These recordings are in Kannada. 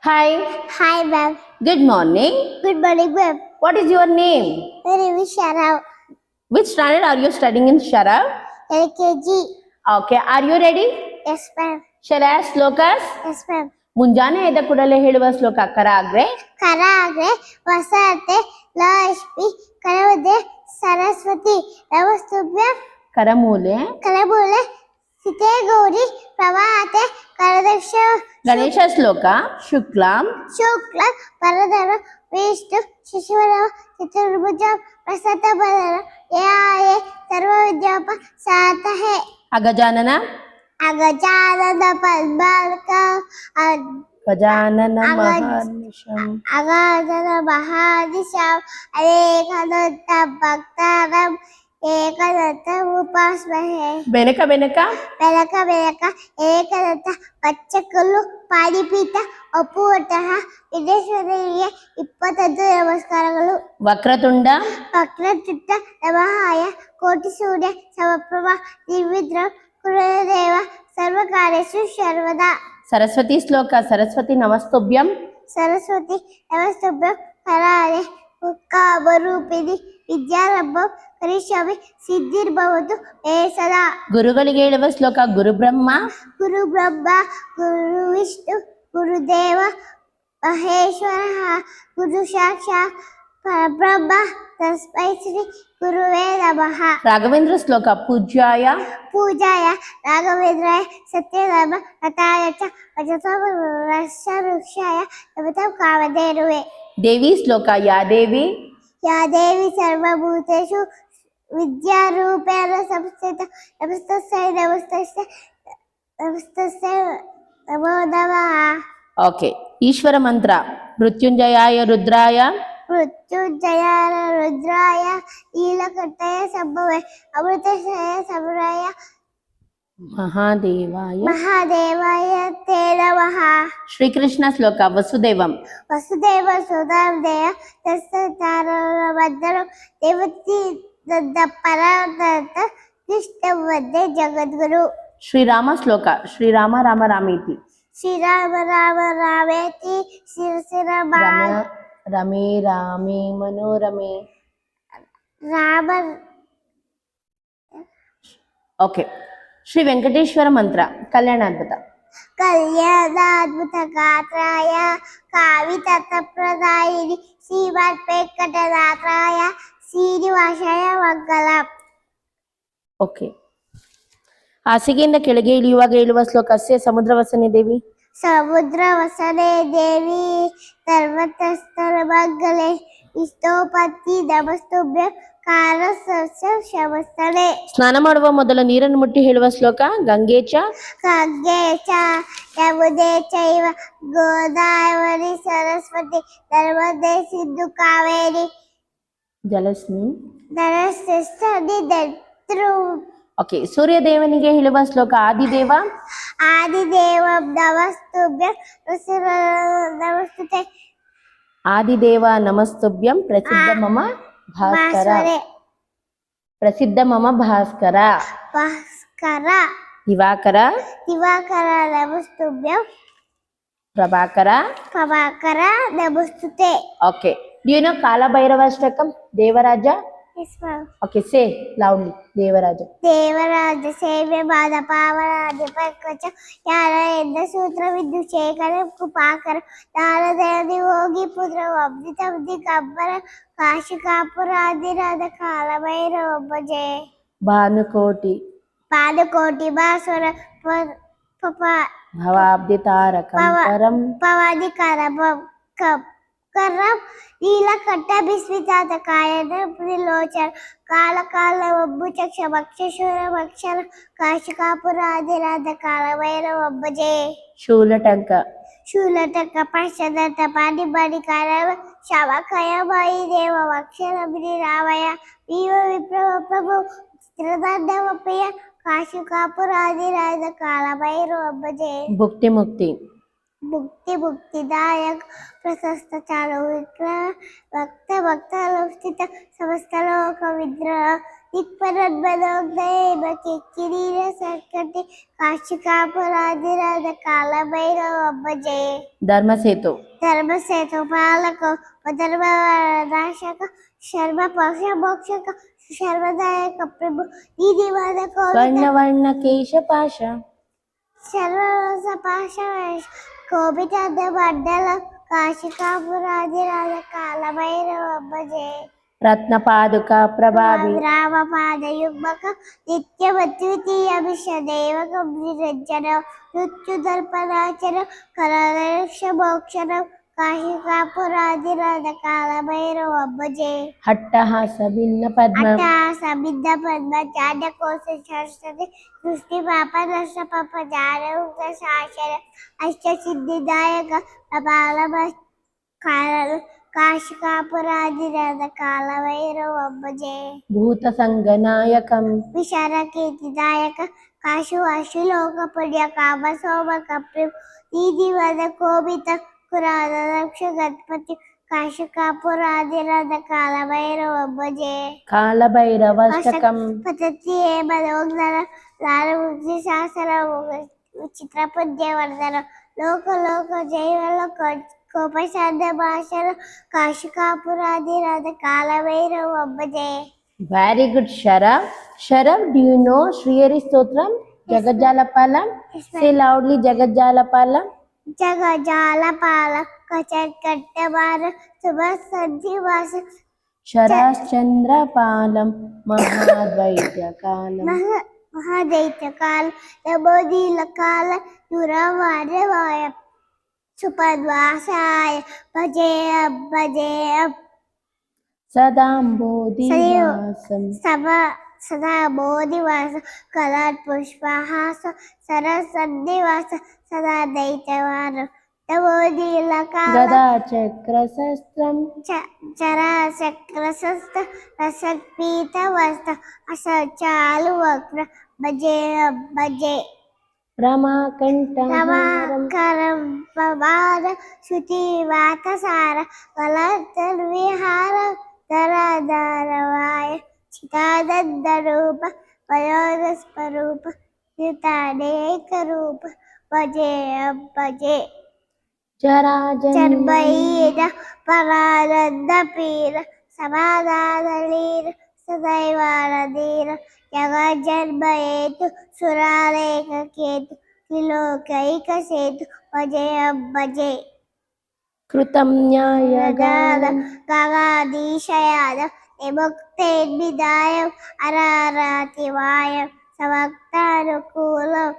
Hi, Hi, ma'am. good morning. Good morning, ma'am. What is your name? My name is Sharav. Which standard are you studying in Sharav? LKG. Okay, are you ready? Yes, ma'am. Shall I ask slokas? Yes, ma'am. ಮುಂಜಾನೆ ಎದ್ದ ಕೂಡಲೇ ಹೇಳುವ ಶ್ಲೋಕ ಕರ ಆಗ್ರೆ ಕರಾಗ್ರೆ ವಸತೆ ಲಕ್ಷ್ಮಿ ಕರವದೆ ಸರಸ್ವತಿ ನಮಸ್ತುಭ್ಯ ಕರಮೂಲೆ ಕರಮೂಲೆ ಸಿತೆ ಗೌರಿ ಪ್ರಭಾತೆ ಕರದಕ್ಷ ಗಣೇಶ ಶ್ಲೋಕ ಶುಕ್ಲಾಂ ಶುಕ್ಲ ವರದರ ವಿಷ್ಣು ಶಿಶುವರ ಚತುರ್ಭುಜ ಪ್ರಸತ ಬದರ ಯಾಯೇ ಸರ್ವ ವಿದ್ಯಾಪ ಸಾತಹೆ ಅಗಜಾನನ ಅಗಜಾನನ ಪದ್ಮಾರ್ಕ ಗಜಾನನ ಮಹಾನಿಶಂ ಅಗಾಧನ ಮಹಾದಿಶಾಂ ಅನೇಕದಂತ ಭಕ್ತಾನಾಂ ಏಕದಂತ ಉಪಾಸ್ಮಹೇ ಬೆನಕ ಬೆನಕ ಬೆಳಕ ಬೆಳಕ ಏಕದಂತ ಪಚ್ಚಕಲ್ಲು ಪಾಣಿಪೀಠ ಅಪೂರ್ಣಃ ವಿಘ್ನೇಶ್ವರನಿಗೆ 21 ನಮಸ್ಕಾರಗಳು. ವಕ್ರತುಂಡ ವಕ್ರತುಂಡ ನಮಃಾಯ ಕೋಟಿ ಸೂರ್ಯ ಸಮಪ್ರಭ ನಿರ್ವಿಘ್ನಂ ಕುರುದೇವ ಸರ್ವಕಾರ್ಯೇಷು ಸರ್ವದಾ. ಸರಸ್ವತಿ ಶ್ಲೋಕ ಸರಸ್ವತಿ ನಮಸ್ತುಭ್ಯಂ ಸರಸ್ವತಿ ನಮಸ್ತುಭ್ಯಂ ಕರಾಳೆ ಕಾಮರೂಪಿಣಿ ವಿದ್ಯಾರಂಭಂ ಕರಿಷ್ಯಾಮಿ ಸಿದ್ಧಿರ್ಭವತು ಮೇ ಸದಾ. ಗುರುಗಳಿಗೆ ಹೇಳುವ ಶ್ಲೋಕ ಗುರು ಬ್ರಹ್ಮ ಗುರು ಬ್ರಹ್ಮ ಗುರು ವಿಷ್ಣು ಗುರುದೇವ ಮಹೇಶ್ವರ ಗುರು ಸಾಕ್ಷಾತ್ ಪರಬ್ರಹ್ಮ ತಸ್ಮೈ ಶ್ರೀ ಗುರುವೇ ನಮಃ. ರಾಘವೇಂದ್ರ ಶ್ಲೋಕ ಪೂಜ್ಯಾಯ ಪೂಜಾಯ ರಾಘವೇಂದ್ರಾಯ ಸತ್ಯಧರ್ಮ ರಥಾಯ ಚ ವೃಕ್ಷಾಯ ನಮತಂ ಕಾಮಧೇನುವೆ. ದೇವಿ ಶ್ಲೋಕ ಯಾ ದೇವಿ ಯಾ ದೇವಿ ಸರ್ವಭೂತೇಷು ವಿದ್ಯಾರೂಪೇಣ ಸಂಸ್ಥಿತ ನಮಸ್ತಸ್ಯೈ ನಮಸ್ತಸ್ಯೈ ನಮಸ್ತಸ್ಯೈ ನಮೋ ನಮಃ. ಓಕೆ ಈಶ್ವರ ಮಂತ್ರ ಮೃತ್ಯುಂಜಯಾಯ ರುದ್ರಾಯ ಮೃತ್ಯುಂಜಯ ರುದ್ರಾಯ ನೀಲಕಂಠಯ ಸಂಭವೇ ಅಮೃತಶಯ ಸಮರಾಯ ಮಹಾದೇವಾಯ ಮಹಾದೇವಾಯ ತೇ ನಮಃ. ಶ್ರೀಕೃಷ್ಣ ಶ್ಲೋಕ ವಸುದೇವಂ ವಸುದೇವ ಸುಧಾರ್ದೇಯ ತಸ್ತಾರವಂದರಂ ದೇವತಿ ದತ್ತ ಪರಾದತ್ತ ಕೃಷ್ಣ ವಂದೇ ಜಗದ್ಗುರು. ಶ್ರೀರಾಮ ಶ್ಲೋಕ ಶ್ರೀರಾಮ ರಾಮ ರಾಮೇತಿ ಶ್ರೀರಾಮ ರಾಮ ರಾಮೇತಿ ಶಿರಸಿರ ರಮೇ ರಾಮೇ ಮನೋರಮೆ. ರಾಮ ಓಕೆ ಶ್ರೀ ವೆಂಕಟೇಶ್ವರ ಮಂತ್ರ ಕಲ್ಯಾಣಾದ್ಭುತ ಕಲ್ಯಾಣಾದ್ಭುತ ಗಾತ್ರಾಯ ಕಾವಿತಪ್ರದಾಯಿನಿ ಶ್ರೀಮದ್ ವೆಂಕಟನಾಥಾಯ ಶ್ರೀನಿವಾಸಾಯ ಮಂಗಲಂ. ಓಕೆ ಹಾಸಿಗೆಯಿಂದ ಕೆಳಗೆ ಇಳಿಯುವಾಗ ಹೇಳುವ ಶ್ಲೋಕ ಅಸ್ಯ ಸಮುದ್ರ ವಸನೆ ದೇವಿ ಸಮುದ್ರ ವಸನೆ ದೇವಿ ಸರ್ವತಸ್ಥರ ಮಂಗಲೆ ವಿಷ್ಣೋಪತಿ ನಮಸ್ತುಭ್ಯ ಕಾಲ ಶಮಸ್ತಳೆ. ಸ್ನಾನ ಮಾಡುವ ಮೊದಲ ನೀರನ್ನು ಮುಟ್ಟಿ ಹೇಳುವ ಶ್ಲೋಕ ಗಂಗೆ ಚ ಗಂಗೆ ಚ ಯಮುನೆ ಚೈವ ಗೋದಾವರಿ ಸರಸ್ವತಿ ನರ್ಮದೆ ಸಿಂಧು ಕಾವೇರಿ ಜಲಸ್ಮಿ ನರಸ್ಥಿ ದತ್ರು. ಓಕೆ ಸೂರ್ಯ ದೇವನಿಗೆ ಹೇಳುವ ಶ್ಲೋಕ ಆದಿದೇವ ಆದಿದೇವ ನಮಸ್ತುಭ್ಯ ನಮಸ್ತುತೆ ಆದಿದೇವ ನಮಸ್ತುಭ್ಯಂ ಪ್ರಸಿದ್ಧ ಮಮ ಭಾಸ್ಕರ ಭಾಸ್ವರೆ ಪ್ರಸಿದ್ಧ ಮಮ ಭಾಸ್ಕರ ಭಾಸ್ಕರ ದಿವಾಕರ ದಿವಾಕರ ನಮಸ್ತುಭ್ಯಂ ಪ್ರಭಾಕರ ಪ್ರಭಾಕರ ನಮಸ್ತುತೆ. Okay do you know Kalabhairavashtakam ದೇವರಾಜ Yes, ma'am. Okay say loudly ದೇವರಾಜ ದೇವರಾಜ ಸೇವೆ ಬಾದ ಪಾವರಾಜ ಪಂಕಜ ಯಾರ ಎಂದ ಸೂತ್ರವಿದ್ದು ಶೇಖರ ಕುಪಾಕರ ನಾರದೇವದಿ ಹೋಗಿ ಪುತ್ರ ಅಬ್ದಿ ಕಬ್ಬರ ಕಾಶಿಕಾಪುರಾದಿರಾದ ಕಾಲಭೈರವ ಜಯ ಭಾನುಕೋಟಿ ಪಾದಕೋಟಿ ಬಾಸುರ ಭವಾಬ್ದಿ ತಾರಕಂ ಪರಂ ಪವಾದಿಕಾರ ಕರಂ ನೀಲಕಂಠ ಬಿಸ್ಮಿತಾತ ಕಾಯನ ತ್ರಿಲೋಚನ ಕಾಲ ಕಾಲ ಒಬ್ಬು ಚಕ್ಷ ಭಕ್ಷಶೂರ ಭಕ್ಷರ ಕಾಶಿಕಾಪುರಾದಿರಾದ ಕಾಲಭೈರವ ಜಯ. ಶೂಲಟಂಕ ಶೂಲಟಕ ಪಶ್ಚದತ್ತ ಪಾಡಿ ಬಾಡಿ ಕಾರವ ಶವಕಯ ಬಾಯಿ ದೇವ ಅಕ್ಷರ ಬಿರಿ ರಾಮಯ ವೀವ ವಿಪ್ರವ ಪ್ರಭು ಸ್ಥಿರದಂಡವಪ್ಪಯ್ಯ ಕಾಶಿಕಾಪುರಾದಿರಾದ ಕಾಲಭೈರವ ಜಯ. ಭುಕ್ತಿ ಮುಕ್ತಿ ಮುಕ್ತಿ ಮುಕ್ತಿದಾಯಕ ಪ್ರಶಸ್ತ ಚಾಲು ವಿಗ್ರಹ ಭಕ್ತ ಭಕ್ತ ಲೋಷ್ಟಿತ ಸಮಸ್ತ ಲೋಕ ವಿಗ್ರಹ ಕಿರೀರ ಸರ್ಕಟಿ ಕಾಶಿಕಾಪುರಾಧಿರಾಜ ಕಾಲಭೈರವ ಭಜೆ ಧರ್ಮಸೇತು ಧರ್ಮಸೇತು ಪಾಲಕ ಧರ್ಮ ನಾಶಕ ಶರ್ಮ ಪಕ್ಷ ಮೋಕ್ಷಕ ಶರ್ಮದಾಯಕ ಪ್ರಭು ನೀತಿವಾದ ಸ್ವರ್ಣವರ್ಣ ಕೇಶಪಾಶ ಸರ್ವರಸ ಪಾಶ ಕೋಪಿತಾದ ಮಂಡಲ ಕಾಶಿಕಾಪುರಾಧಿರಾಜ ಕಾಲಭೈರವ ಭಜೆ ರತ್ನಪಾದುಕ ಪ್ರಭಾವಿ ರಾಮಪಾದ ಯುಗ್ಮಕ ನಿತ್ಯ ದ್ವಿತೀಯ ವಿಷ ದೇವಕ ನಿರಂಜನ ಮೃತ್ಯು ದರ್ಪಣಾಚರ ಕರಲಕ್ಷ ಮೋಕ್ಷಣ ಕಾಶಿಕಾಪುರಾಧಿರಾಜ ಕಾಲಭೈರವ ಭಜೆ ಹಟ್ಟಹಾಸ ಭಿನ್ನ ಪದ್ಮ ಅಟ್ಟಹಾಸ ಬಿದ್ದ ಪದ್ಮ ಚಾಂಡಕೋಶ ಶಾಸ್ತ್ರತೆ ಸೃಷ್ಟಿ ಪಾಪ ನಷ್ಟ ಪಾಪ ಜ್ಞಾನಯುಕ್ತ ಶಾಸನ ಅಷ್ಟ ಸಿದ್ಧಿದಾಯಕ ಕಪಾಲ ಕಾಲ ಕಾಶಿಕಾಪುರಾಧಿರಾಜ ಕಾಲಭೈರವ ಭಜೆ ಭೂತ ಸಂಗನಾಯಕಂ ವಿಶಾಲ ಕೀರ್ತಿದಾಯಕ ಕಾಶುವಾಶು ಲೋಕ ಪುಣ್ಯ ಕಾಮ ಸೋಮ ಕಪ್ರಿ ನೀತಿವಾದ ಕೋಪಿತ ಕುರಾದ ರಕ್ಷ ಗಣಪತಿ ಕಾಶಿಕಾಪುರಾಧಿರಾಜ ಕಾಲಭೈರವ ಭಜೆ ಕಾಲಭೈರವಷ್ಟಕಂ ಪತತಿ ಮನೋಜ್ಞರ ಲಾಲಮುಕ್ತಿ ಶಾಸನ ವಿಚಿತ್ರ ಪುಣ್ಯವರ್ಧನ ಲೋಕ ಲೋಕ ಜೈವ ಲೋಕ ಕೋಪಶಾಂತ ಭಾಷಣ ಕಾಶಿಕಾಪುರಾಧಿರಾಜ ಕಾಲಭೈರವ ಭಜೆ very good Sharav Sharav do you know Srihari Stotram జగజ్జాలపాలం సే లౌడ్లీ జగజ్జాలపాలం జగజాలపాల కచకట్టవార శుభ సంధివాస శరశ్చంద్రపాలం మహాద్వైత్యకాలం మహాదైత్య కాల నమోదీల కాల దురవారవాయ సుపద్వాసాయ భజే భజే సదాంబోధివాసం సదా బోధివాస కళాత్ పుష్పహాస సరసన్నివాస సదా దైత్యవార నమోదీల కాల గదా చక్రశస్త్రం చరాచక్రసస్త రసత్పీత వస్త అసచాలు వక్ర భజే భజే రమాకంఠహారం రమాకరం పవార శృతి వాతసార వలతర్విహార ధరధరవాయ చితానంద రూప వయోరస్వరూప యుతానేక రూప భజే భజే చర్మయీన పరానంద పీర సమాధానలీర సదైవానధీర జగజ్జన్మయేతు సురాలేఖ కేతు త్రిలోకైక సేతు భజే భజే కృతం న్యాయగానం గగాధీశయాద విముక్తేర్విదాయం అరారాతివాయం సమక్తానుకూలం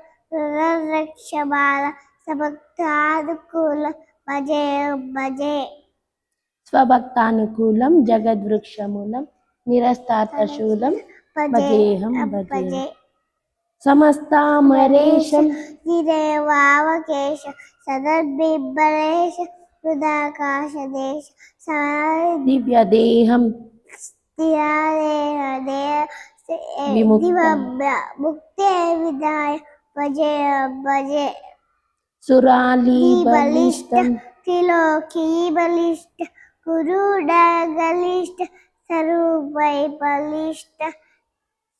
రక్షమాల సమక్తానుకూలం భజే భజే స్వభక్తానుకూలం జగద్వృక్షమూలం నిరస్తార్థశూలం భజేహం భజే సమస్తామరేశం గిరేవావకేశ సదద్బింబలేశ హృదాకాశ దేశ దివ్యదేహం విముక్తం. ముక్తే విదాయ భజే భజే సురాలి బలిష్టం త్రిలోకీ బలిష్ట గురుడ గలిష్ట స్వరూపై బలిష్ట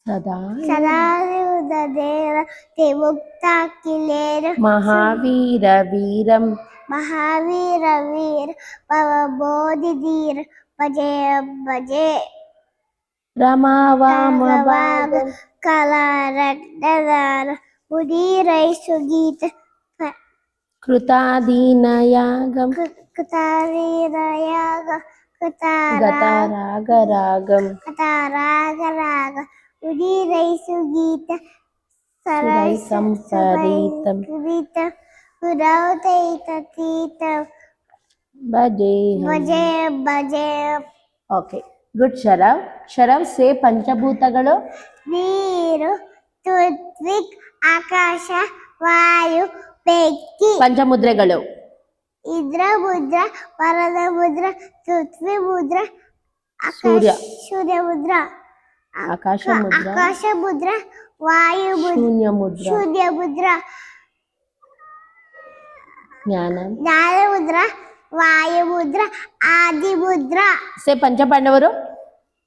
సదా సదాదేవ విముక్తాఖిలేర మహావీర వీరం మహావీర వీర భవబోధి ధీర భజే భజే రమావామభాగం కళారత్నదాన ఉదీరై సుగీత కృతాదీనయాగం కృతావీరయాగ గతారాగరాగం కృతారాగరాగ ఉదీరై సుగీత సురై సంపరీతం పురౌతైతీతం భజేహం భజే భజే ఓకే ಗುಡ್ ಶರವ್ ಶರವ್ ಸೇ ಪಂಚಭೂತಗಳು ನೀರು ಋತ್ವಿಕ್ ಆಕಾಶ ವಾಯು ಬೆಂಕಿ ಪಂಚಮುದ್ರೆಗಳು ಇಂದ್ರ ಮುದ್ರ ವರದ ಮುದ್ರ ಪೃಥ್ವಿ ಮುದ್ರ ಸೂರ್ಯ. ಸೂರ್ಯ ಮುದ್ರ ಆಕಾಶ ಮುದ್ರ ಆಕಾಶ ಮುದ್ರ ವಾಯು ಮುದ್ರ ಶೂನ್ಯ ಮುದ್ರ ಶೂನ್ಯ ಮುದ್ರ ಜ್ಞಾನ ಜ್ಞಾನ ಮುದ್ರ ವಾಯು ಮುದ್ರ ಆದಿ ಮುದ್ರ ಸೇ ಪಂಚಪಾಂಡವರು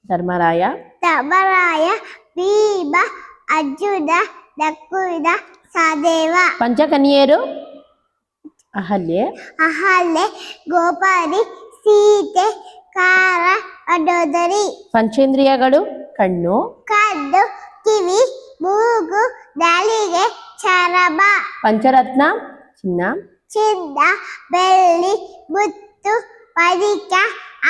ಧರ್ಮರಾಯ, ಧರ್ಮರಾಯ, ಭೀಮ, ಅರ್ಜುನ, ನಕುಲ, ಸಹದೇವ. ಪಂಚಕನ್ಯೆಯರು ಅಹಲ್ಯೆ, ಅಹಲ್ಯೆ, ಗೋಪಾಲಿ, ಸೀತೆ, ಕಾರ, ಮಂಡೋದರಿ. ಪಂಚೇಂದ್ರಿಯಗಳು ಕಣ್ಣು, ಕಣ್ಣು, ಕಿವಿ, ಮೂಗು, ನಾಲಿಗೆ, ಚರ್ಮ. ಪಂಚರತ್ನ ಚಿನ್ನ, ಚಿನ್ನ, ಬೆಳ್ಳಿ, ಮುತ್ತು, ಮಣಿಕ,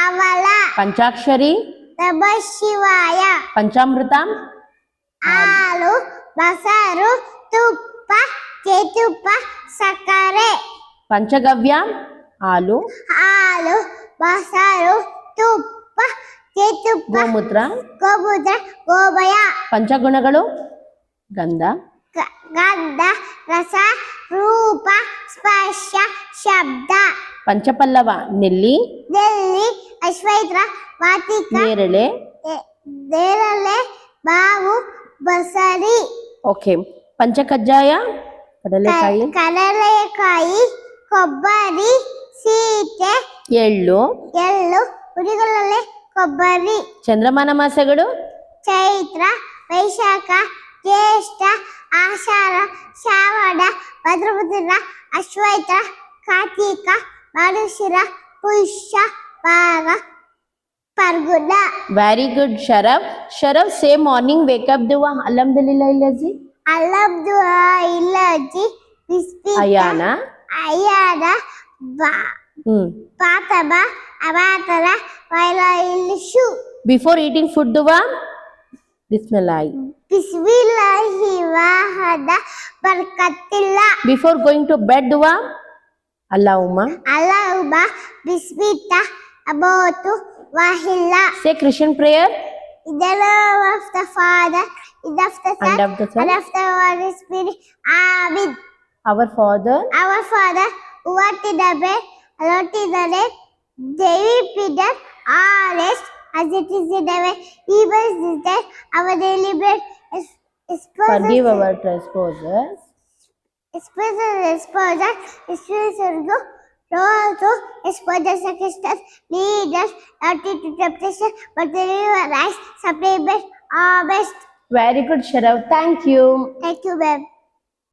ಅವಳ. ಪಂಚಾಕ್ಷರಿ, ನಮ ಶಿವಾಯ. ಪಂಚಾಮೃತ, ಹಾಲು, ಮೊಸರು, ತುಪ್ಪ, ಜೇನುತುಪ್ಪ, ಸಕ್ಕರೆ. ಪಂಚಗವ್ಯ ಹಾಲು, ಹಾಲು, ಮೊಸರು, ತುಪ್ಪ, ಜೇನುತುಪ್ಪ, ಗೋಮೂತ್ರ, ಗೋಮೂತ್ರ, ಗೋಮಯ. ಪಂಚಗುಣಗಳು ಗಂಧ, ಗಂಧ, ರಸ, ರೂಪ, ಸ್ಪರ್ಶ, ಶಬ್ದ. ಪಂಚಪಲ್ಲವ ನೆಲ್ಲಿ, ನೆಲ್ಲಿ, ಅಶ್ವತ್ಥ, ವಾತಿಕ, ನೇರಳೆ. ನೇರಳೆ, ಮಾವು, ಬಸರಿ. ಓಕೆ. ಪಂಚಕಜ್ಜಾಯ ಕಡಲೆಕಾಯಿ, ಕಡಲೆಕಾಯಿ, ಕೊಬ್ಬರಿ, ಸೀತೆ, ಎಳ್ಳು. ಎಳ್ಳು, ಹುಡಿಗಳಲ್ಲಿ ಕೊಬ್ಬರಿ. ಚಂದ್ರಮಾನ ಮಾಸಗಳು ಚೈತ್ರ, ವೈಶಾಖ, ಜ್ಯೇಷ್ಠ, ಆಷಾಢ, ಶ್ರಾವಣ, ಭದ್ರಮಿಥುನ, ಅಶ್ವತ್ಥ, ಕಾರ್ತಿಕ, ಮಾರ್ಗಶಿರ, ಪುಷ್ಯ, ಮಾಘ, ಫಲ್ಗುಣ. Very good Sharav. Sharav say morning wake up ದುವಾ ಅಲ್ಹಮ್ದುಲಿಲ್ಲಾಹ್ ಇಲ್ಲಜಿ. ಅಲ್ಹಮ್ದುಲಿಲ್ಲಾಹ್ ಇಲ್ಲಜಿ. ಬಿಸ್ಮಿಲ್ಲಾಹ್. ಅಯಾನ, ಅಯಾನ, ಫಾತಮ, ಅಮಾತನ, ವೈಲಾಯಿಲ್ಶು. ಬಿಫೋರ್ ಈಟಿಂಗ್ ಫುಡ್ ದುವಾ ಬಿಸ್ಮಿಲ್ಲಾಹ್. ಬಿಸ್ಮಿಲ್ಲಾಹಿ ವಾಹದ ಬರ್ಕತ್ತಿಲ್ಲ. ಬಿಫೋರ್ ಗೋಯಿಂಗ್ ಟು ಬೆಡ್ ದುವಾ ಅಲ್ಲಾಹುಮ್ಮ. ಅಲ್ಲಹುಮ್ಮ ಬಿಸ್ಮಿತ ಅಬೋತು ವಾಹಿಲ್ಲ. Say Christian prayer. In the name of the Father, in the Son, And of the Son. and of the Holy Spirit. Amen. Our father, Our Father, who art in heaven, hallowed be thy name. Thy will be done on earth as it is in heaven. Give us this day our daily bread. forgive our trespasses. Also, expose against us, lead us not into temptation, but deliver us from evil. Amen. Very good, Sharav. Thank you. Thank you, ma'am.